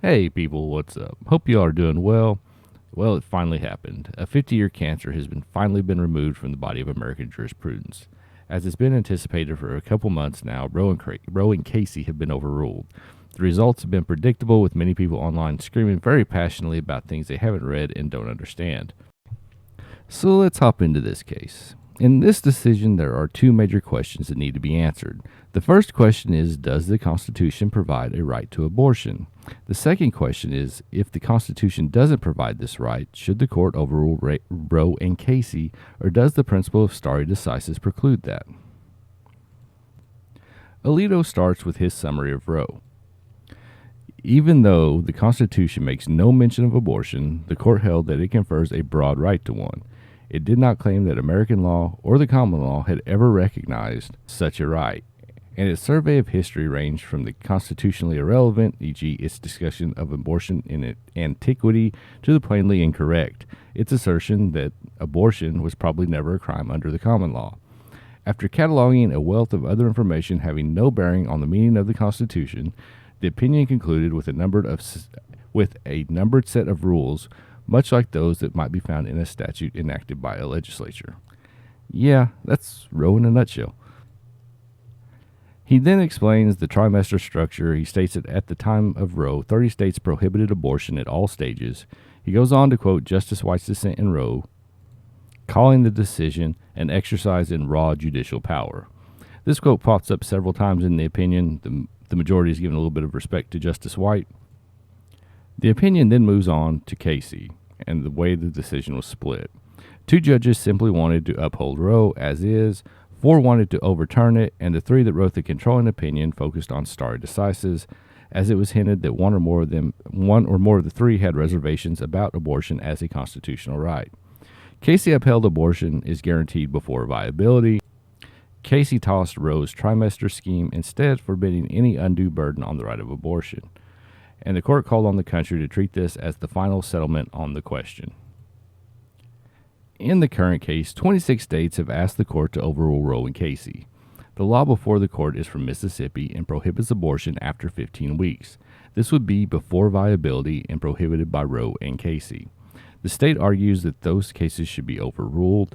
Hey people, what's up? Hope you all are doing well. Well, it finally happened. A 50-year cancer has finally been removed from the body of American jurisprudence. As it's been anticipated for a couple months now, Roe and Casey have been overruled. The results have been predictable, with many people online screaming very passionately about things they haven't read and don't understand. So let's hop into this case. In this decision, there are two major questions that need to be answered. The first question is, does the Constitution provide a right to abortion? The second question is, if the Constitution doesn't provide this right, should the court overrule Roe and Casey, or does the principle of stare decisis preclude that? Alito starts with his summary of Roe. Even though the Constitution makes no mention of abortion, the court held that it confers a broad right to one. It did not claim that American law or the common law had ever recognized such a right, and its survey of history ranged from the constitutionally irrelevant, e.g., its discussion of abortion in antiquity, to the plainly incorrect, its assertion that abortion was probably never a crime under the common law. After cataloging a wealth of other information having no bearing on the meaning of the Constitution, the opinion concluded with a numbered set of rules, much like those that might be found in a statute enacted by a legislature. Yeah, that's Roe in a nutshell. He then explains the trimester structure. He states that at the time of Roe, 30 states prohibited abortion at all stages. He goes on to quote Justice White's dissent in Roe, calling the decision an exercise in raw judicial power. This quote pops up several times in the opinion. The majority is given a little bit of respect to Justice White. The opinion then moves on to Casey and the way the decision was split. Two judges simply wanted to uphold Roe as is, 4 wanted to overturn it, and the 3 that wrote the controlling opinion focused on stare decisis, as it was hinted that one or more of the 3 had reservations about abortion as a constitutional right. Casey upheld abortion is guaranteed before viability. Casey tossed Roe's trimester scheme, instead forbidding any undue burden on the right of abortion, and the court called on the country to treat this as the final settlement on the question. In the current case, 26 states have asked the court to overrule Roe and Casey. The law before the court is from Mississippi and prohibits abortion after 15 weeks. This would be before viability and prohibited by Roe and Casey. The state argues that those cases should be overruled.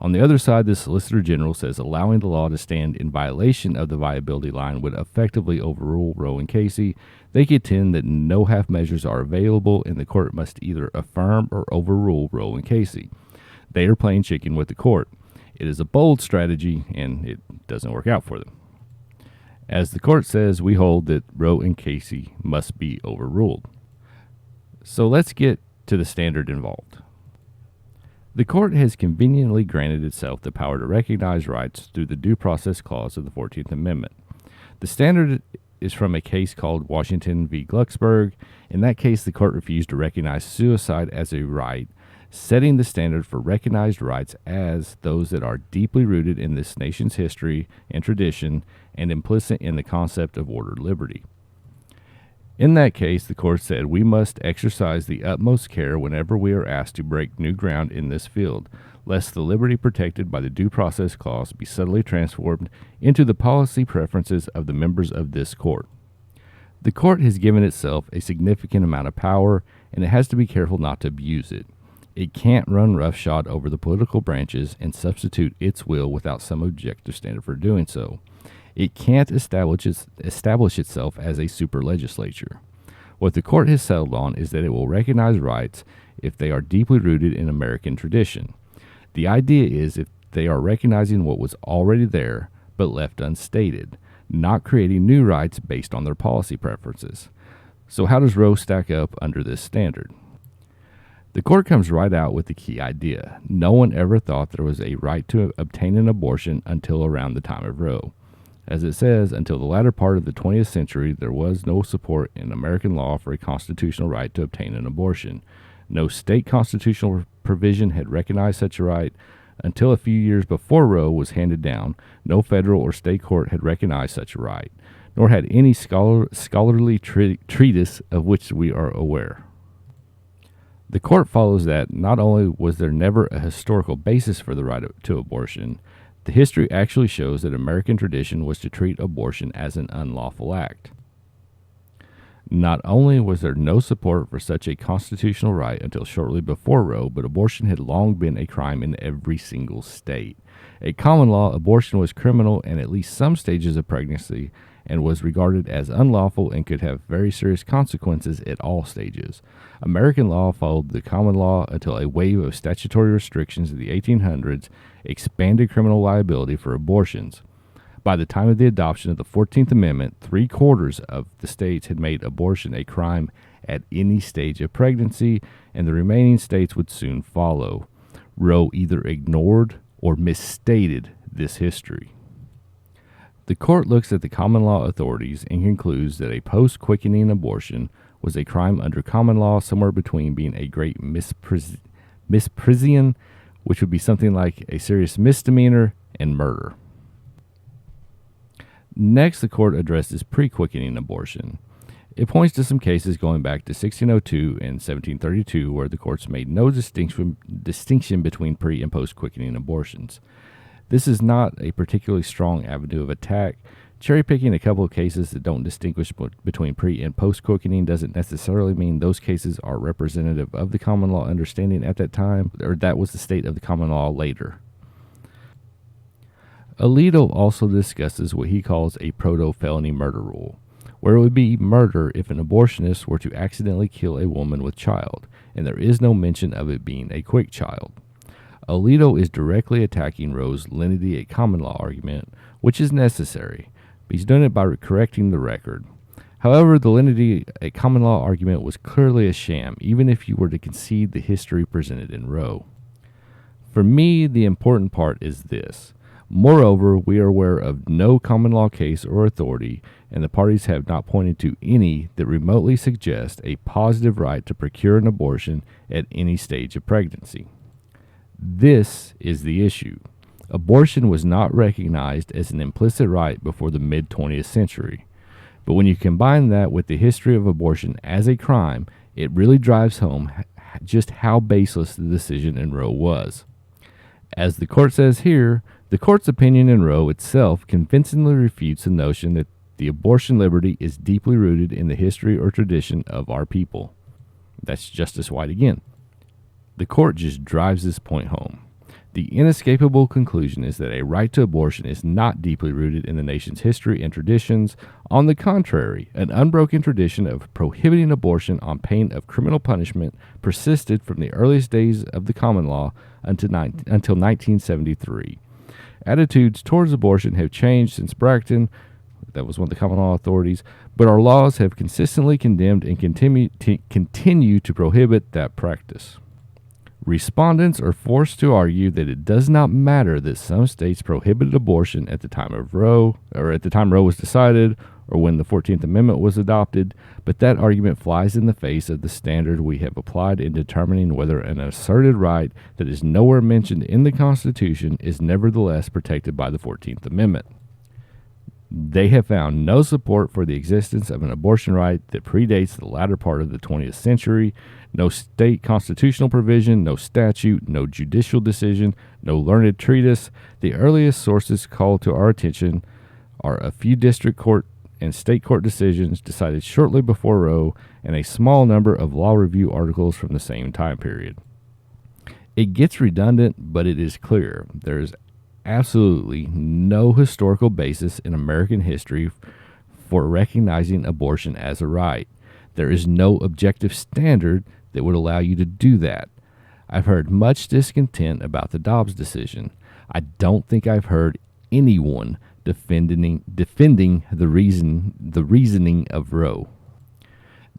On the other side, the Solicitor General says allowing the law to stand in violation of the viability line would effectively overrule Roe and Casey. They contend that no half measures are available, and the court must either affirm or overrule Roe and Casey. They are playing chicken with the court. It is a bold strategy, and it doesn't work out for them. As the court says, we hold that Roe and Casey must be overruled. So let's get to the standard involved. The court has conveniently granted itself the power to recognize rights through the Due Process Clause of the 14th Amendment. The standard is from a case called Washington v. Glucksberg. In that case, the court refused to recognize suicide as a right, setting the standard for recognized rights as those that are deeply rooted in this nation's history and tradition and implicit in the concept of ordered liberty. In that case, the court said we must exercise the utmost care whenever we are asked to break new ground in this field, lest the liberty protected by the Due Process Clause be subtly transformed into the policy preferences of the members of this court. The court has given itself a significant amount of power, and it has to be careful not to abuse it. It can't run roughshod over the political branches and substitute its will without some objective standard for doing so. It can't establish itself as a super legislature. What the court has settled on is that it will recognize rights if they are deeply rooted in American tradition. The idea is if they are recognizing what was already there but left unstated, not creating new rights based on their policy preferences. So how does Roe stack up under this standard? The court comes right out with the key idea. No one ever thought there was a right to obtain an abortion until around the time of Roe. As it says, until the latter part of the 20th century, there was no support in American law for a constitutional right to obtain an abortion. No state constitutional provision had recognized such a right. Until a few years before Roe was handed down, no federal or state court had recognized such a right, nor had any scholarly treatise of which we are aware. The court follows that not only was there never a historical basis for the right to abortion, the history actually shows that American tradition was to treat abortion as an unlawful act. Not only was there no support for such a constitutional right until shortly before Roe, but abortion had long been a crime in every single state. At common law, abortion was criminal in at least some stages of pregnancy and was regarded as unlawful and could have very serious consequences at all stages. American law followed the common law until a wave of statutory restrictions in the 1800s expanded criminal liability for abortions. By the time of the adoption of the 14th Amendment, 3/4 of the states had made abortion a crime at any stage of pregnancy, and the remaining states would soon follow. Roe either ignored or misstated this history. The court looks at the common law authorities and concludes that a post-quickening abortion was a crime under common law, somewhere between being a great misprision, which would be something like a serious misdemeanor, and murder. Next, the court addresses pre-quickening abortion. It points to some cases going back to 1602 and 1732 where the courts made no distinction between pre- and post-quickening abortions. This is not a particularly strong avenue of attack. Cherry-picking a couple of cases that don't distinguish between pre- and post-quickening doesn't necessarily mean those cases are representative of the common law understanding at that time, or that was the state of the common law later. Alito also discusses what he calls a proto-felony murder rule, where it would be murder if an abortionist were to accidentally kill a woman with child, and there is no mention of it being a quick child. Alito is directly attacking Roe's lenity at common law argument, which is necessary, but he's doing it by correcting the record. However, the lenity at common law argument was clearly a sham, even if you were to concede the history presented in Roe. For me, the important part is this. Moreover, we are aware of no common law case or authority, and the parties have not pointed to any that remotely suggest a positive right to procure an abortion at any stage of pregnancy. This is the issue. Abortion was not recognized as an implicit right before the mid-20th century. But when you combine that with the history of abortion as a crime, it really drives home just how baseless the decision in Roe was. As the court says here, the court's opinion in Roe itself convincingly refutes the notion that the abortion liberty is deeply rooted in the history or tradition of our people. That's Justice White again. The court just drives this point home. The inescapable conclusion is that a right to abortion is not deeply rooted in the nation's history and traditions. On the contrary, an unbroken tradition of prohibiting abortion on pain of criminal punishment persisted from the earliest days of the common law until 1973. Attitudes towards abortion have changed since Bracton, that was one of the common law authorities, but our laws have consistently condemned and continue to prohibit that practice. Respondents are forced to argue that it does not matter that some states prohibited abortion at the time of Roe, or at the time Roe was decided, or when the 14th Amendment was adopted, but that argument flies in the face of the standard we have applied in determining whether an asserted right that is nowhere mentioned in the Constitution is nevertheless protected by the 14th Amendment. They have found no support for the existence of an abortion right that predates the latter part of the 20th century, no state constitutional provision, no statute, no judicial decision, no learned treatise. The earliest sources called to our attention are a few district court and state court decisions decided shortly before Roe and a small number of law review articles from the same time period. It gets redundant, but it is clear there is absolutely no historical basis in American history for recognizing abortion as a right. There is no objective standard that would allow you to do that. I've heard much discontent about the Dobbs decision. I don't think I've heard anyone defending the reasoning of Roe.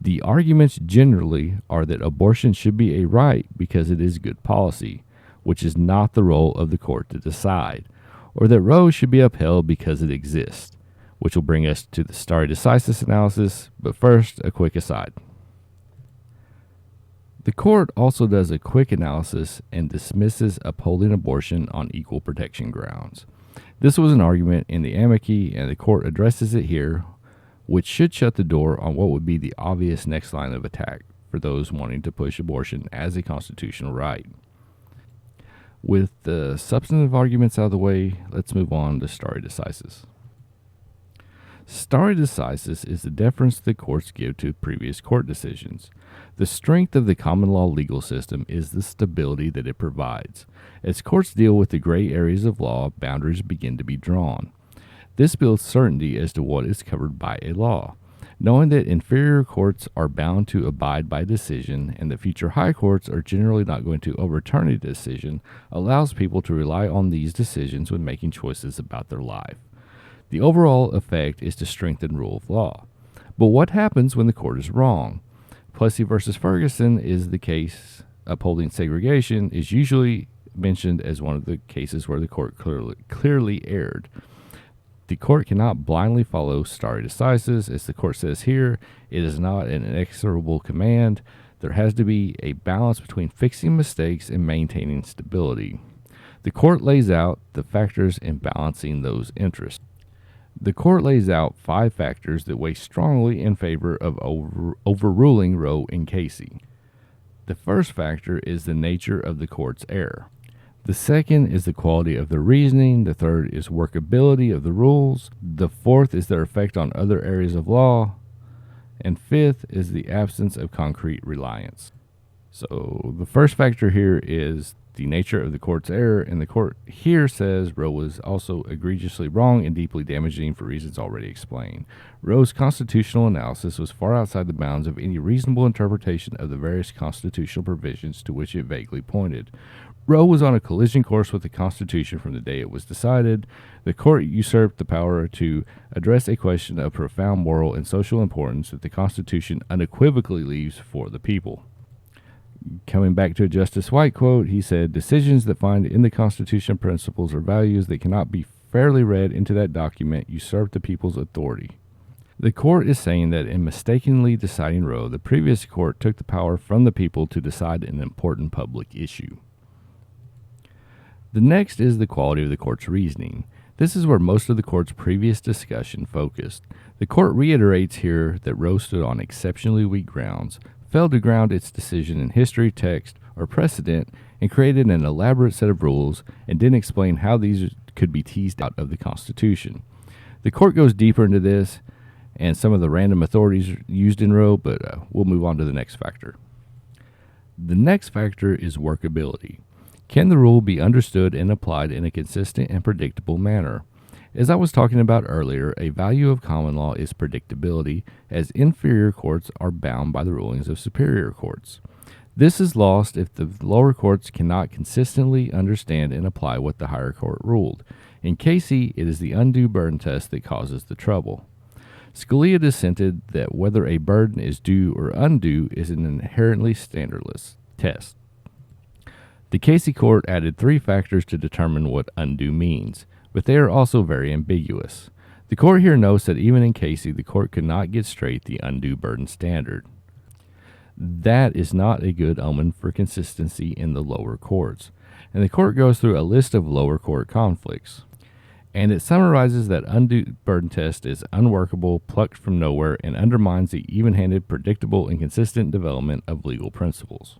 The arguments generally are that abortion should be a right because it is good policy, which is not the role of the court to decide, or that Roe should be upheld because it exists, which will bring us to the stare decisis analysis, but first, a quick aside. The court also does a quick analysis and dismisses upholding abortion on equal protection grounds. This was an argument in the amici, and the court addresses it here, which should shut the door on what would be the obvious next line of attack for those wanting to push abortion as a constitutional right. With the substantive arguments out of the way, let's move on to stare decisis. Stare decisis is the deference the courts give to previous court decisions. The strength of the common law legal system is the stability that it provides. As courts deal with the gray areas of law, boundaries begin to be drawn. This builds certainty as to what is covered by a law. Knowing that inferior courts are bound to abide by decision and that future high courts are generally not going to overturn a decision allows people to rely on these decisions when making choices about their life. The overall effect is to strengthen rule of law. But what happens when the court is wrong? Plessy versus Ferguson is the case. Upholding segregation is usually mentioned as one of the cases where the court clearly erred. The court cannot blindly follow stare decisis. As the court says here, it is not an inexorable command. There has to be a balance between fixing mistakes and maintaining stability. The court lays out the factors in balancing those interests. The court lays out 5 factors that weigh strongly in favor of overruling Roe and Casey. The first factor is the nature of the court's error. The second is the quality of the reasoning. The third is workability of the rules. The fourth is their effect on other areas of law. And fifth is the absence of concrete reliance. So the first factor here is the nature of the court's error, and the court here says Roe was also egregiously wrong and deeply damaging for reasons already explained. Roe's constitutional analysis was far outside the bounds of any reasonable interpretation of the various constitutional provisions to which it vaguely pointed. Roe was on a collision course with the Constitution from the day it was decided. The court usurped the power to address a question of profound moral and social importance that the Constitution unequivocally leaves for the people. Coming back to a Justice White quote, he said, "Decisions that find in the Constitution principles or values that cannot be fairly read into that document usurp the people's authority." The court is saying that in mistakenly deciding Roe, the previous court took the power from the people to decide an important public issue. The next is the quality of the court's reasoning. This is where most of the court's previous discussion focused. The court reiterates here that Roe stood on exceptionally weak grounds, failed to ground its decision in history, text, or precedent, and created an elaborate set of rules, and didn't explain how these could be teased out of the Constitution. The court goes deeper into this and some of the random authorities used in Roe, but we'll move on to the next factor. The next factor is workability. Can the rule be understood and applied in a consistent and predictable manner? As I was talking about earlier, a value of common law is predictability, as inferior courts are bound by the rulings of superior courts. This is lost if the lower courts cannot consistently understand and apply what the higher court ruled. In Casey, it is the undue burden test that causes the trouble. Scalia dissented that whether a burden is due or undue is an inherently standardless test. The Casey court added 3 factors to determine what undue means, but they are also very ambiguous. The court here notes that even in Casey, the court could not get straight the undue burden standard. That is not a good omen for consistency in the lower courts, and the court goes through a list of lower court conflicts. And it summarizes that undue burden test is unworkable, plucked from nowhere, and undermines the even-handed, predictable, and consistent development of legal principles.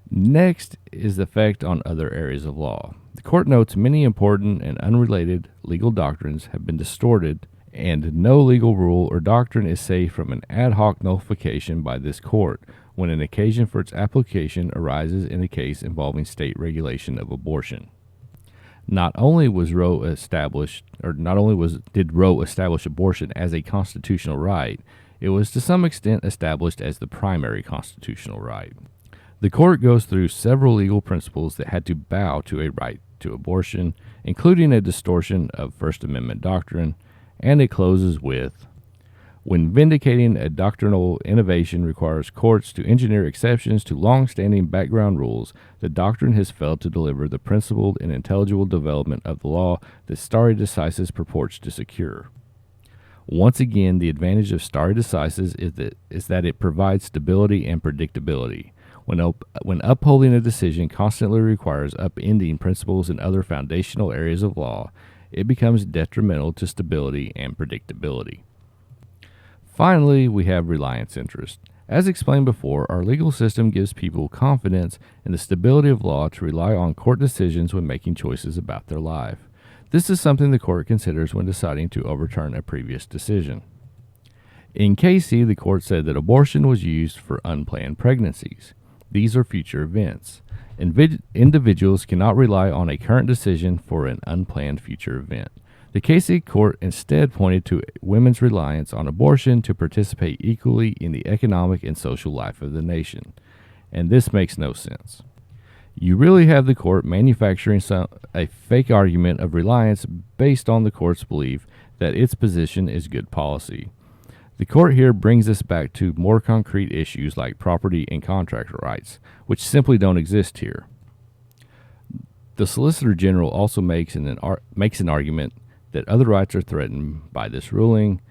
Next is the effect on other areas of law. The court notes many important and unrelated legal doctrines have been distorted, and no legal rule or doctrine is safe from an ad hoc nullification by this court when an occasion for its application arises in a case involving state regulation of abortion. Not only did Roe establish abortion as a constitutional right, it was to some extent established as the primary constitutional right. The court goes through several legal principles that had to bow to a right to abortion, including a distortion of First Amendment doctrine, and it closes with, when vindicating a doctrinal innovation requires courts to engineer exceptions to long-standing background rules, the doctrine has failed to deliver the principled and intelligible development of the law that stare decisis purports to secure. Once again, the advantage of stare decisis is that it provides stability and predictability. When upholding a decision constantly requires upending principles in other foundational areas of law, it becomes detrimental to stability and predictability. Finally, we have reliance interest. As explained before, our legal system gives people confidence in the stability of law to rely on court decisions when making choices about their life. This is something the court considers when deciding to overturn a previous decision. In Casey, the court said that abortion was used for unplanned pregnancies. These are future events. Individuals cannot rely on a current decision for an unplanned future event. The Casey court instead pointed to women's reliance on abortion to participate equally in the economic and social life of the nation. And this makes no sense. You really have the court manufacturing a fake argument of reliance based on the court's belief that its position is good policy. The court here brings us back to more concrete issues like property and contract rights, which simply don't exist here. The Solicitor General also makes an argument that other rights are threatened by this ruling,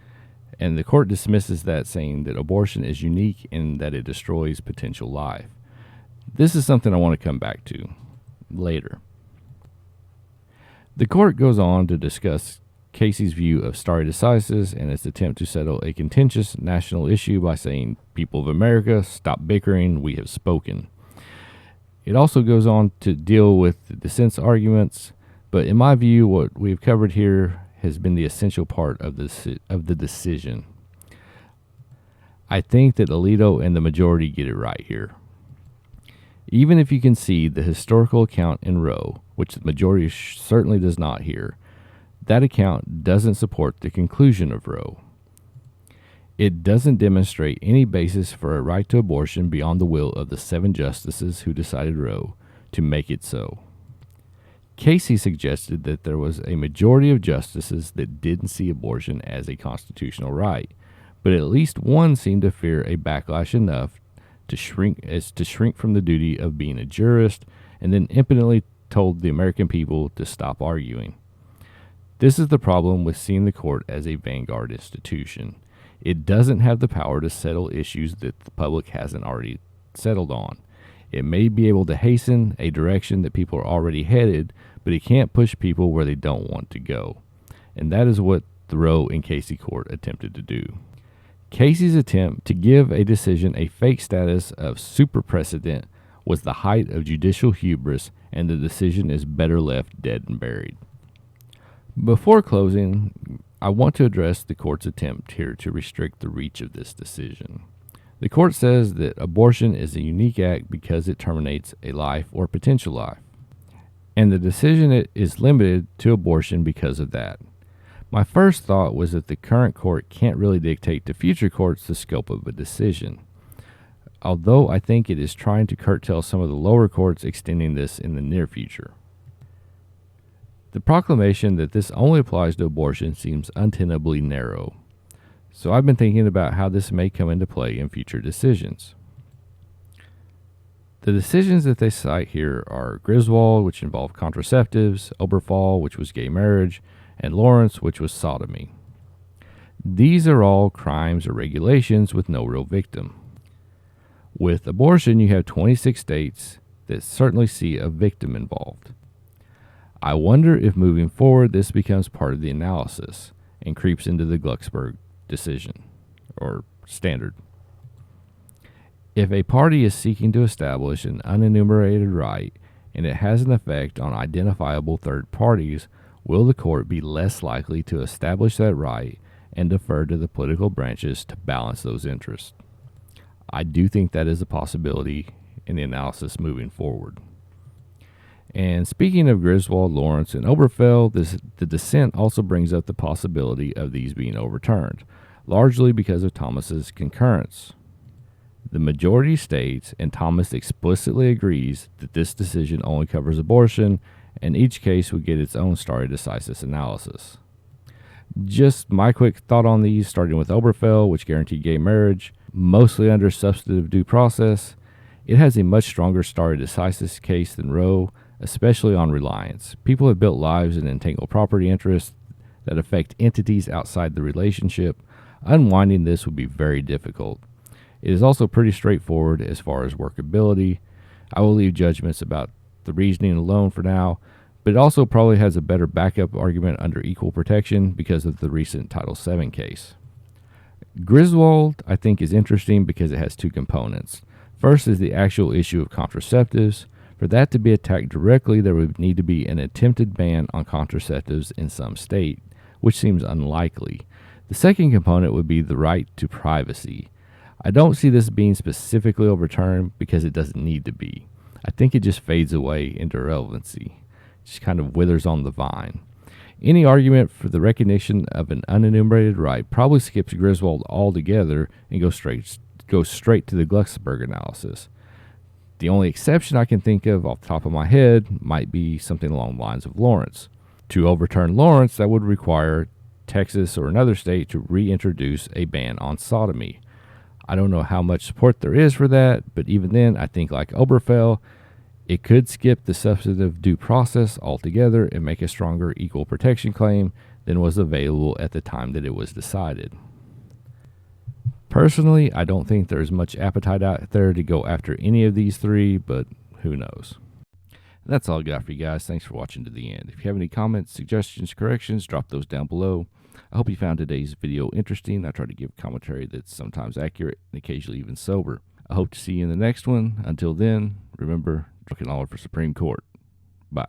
and the court dismisses that, saying that abortion is unique in that it destroys potential life. This is something I want to come back to later. The court goes on to discuss Casey's view of stare decisis and its attempt to settle a contentious national issue by saying, "People of America, stop bickering, we have spoken." It also goes on to deal with the dissent's arguments, but in my view, what we've covered here has been the essential part of the decision. I think that Alito and the majority get it right here. Even if you concede the historical account in Roe, which the majority certainly does not here, that account doesn't support the conclusion of Roe. It doesn't demonstrate any basis for a right to abortion beyond the will of the 7 justices who decided Roe to make it so. Casey suggested that there was a majority of justices that didn't see abortion as a constitutional right, but at least one seemed to fear a backlash enough to shrink from the duty of being a jurist, and then impotently told the American people to stop arguing. This is the problem with seeing the court as a vanguard institution. It doesn't have the power to settle issues that the public hasn't already settled on. It may be able to hasten a direction that people are already headed, but it can't push people where they don't want to go. And that is what the Roe and Casey court attempted to do. Casey's attempt to give a decision a fake status of super precedent was the height of judicial hubris, and the decision is better left dead and buried. Before closing, I want to address the court's attempt here to restrict the reach of this decision. The court says that abortion is a unique act because it terminates a life or potential life, and the decision is limited to abortion because of that. My first thought was that the current court can't really dictate to future courts the scope of a decision, although I think it is trying to curtail some of the lower courts extending this in the near future. The proclamation that this only applies to abortion seems untenably narrow, so I've been thinking about how this may come into play in future decisions. The decisions that they cite here are Griswold, which involved contraceptives, Obergefell, which was gay marriage, and Lawrence, which was sodomy. These are all crimes or regulations with no real victim. With abortion, you have 26 states that certainly see a victim involved. I wonder if moving forward this becomes part of the analysis and creeps into the Glucksberg decision or standard. If a party is seeking to establish an unenumerated right and it has an effect on identifiable third parties, will the court be less likely to establish that right and defer to the political branches to balance those interests? I do think that is a possibility in the analysis moving forward. And speaking of Griswold, Lawrence, and Obergefell, the dissent also brings up the possibility of these being overturned, largely because of Thomas's concurrence. The majority states, and Thomas explicitly agrees, that this decision only covers abortion, and each case would get its own stare decisis analysis. Just my quick thought on these, starting with Obergefell, which guaranteed gay marriage, mostly under substantive due process. It has a much stronger stare decisis case than Roe, especially on reliance. People have built lives and entangled property interests that affect entities outside the relationship. Unwinding this would be very difficult. It is also pretty straightforward as far as workability. I will leave judgments about the reasoning alone for now, but it also probably has a better backup argument under equal protection because of the recent Title VII case. Griswold, I think, is interesting because it has two components. First is the actual issue of contraceptives. For that to be attacked directly, there would need to be an attempted ban on contraceptives in some state, which seems unlikely. The second component would be the right to privacy. I don't see this being specifically overturned because it doesn't need to be. I think it just fades away into irrelevancy. It just kind of withers on the vine. Any argument for the recognition of an unenumerated right probably skips Griswold altogether and goes straight to the Glucksberg analysis. The only exception I can think of off the top of my head might be something along the lines of Lawrence. To overturn Lawrence, that would require Texas or another state to reintroduce a ban on sodomy. I don't know how much support there is for that, but even then, I think like Obergefell, it could skip the substantive due process altogether and make a stronger equal protection claim than was available at the time that it was decided. Personally, I don't think there's much appetite out there to go after any of these three, but who knows. That's all I got for you guys. Thanks for watching to the end. If you have any comments, suggestions, corrections, drop those down below. I hope you found today's video interesting. I try to give commentary that's sometimes accurate and occasionally even sober. I hope to see you in the next one. Until then, remember, looking all for Supreme Court. Bye.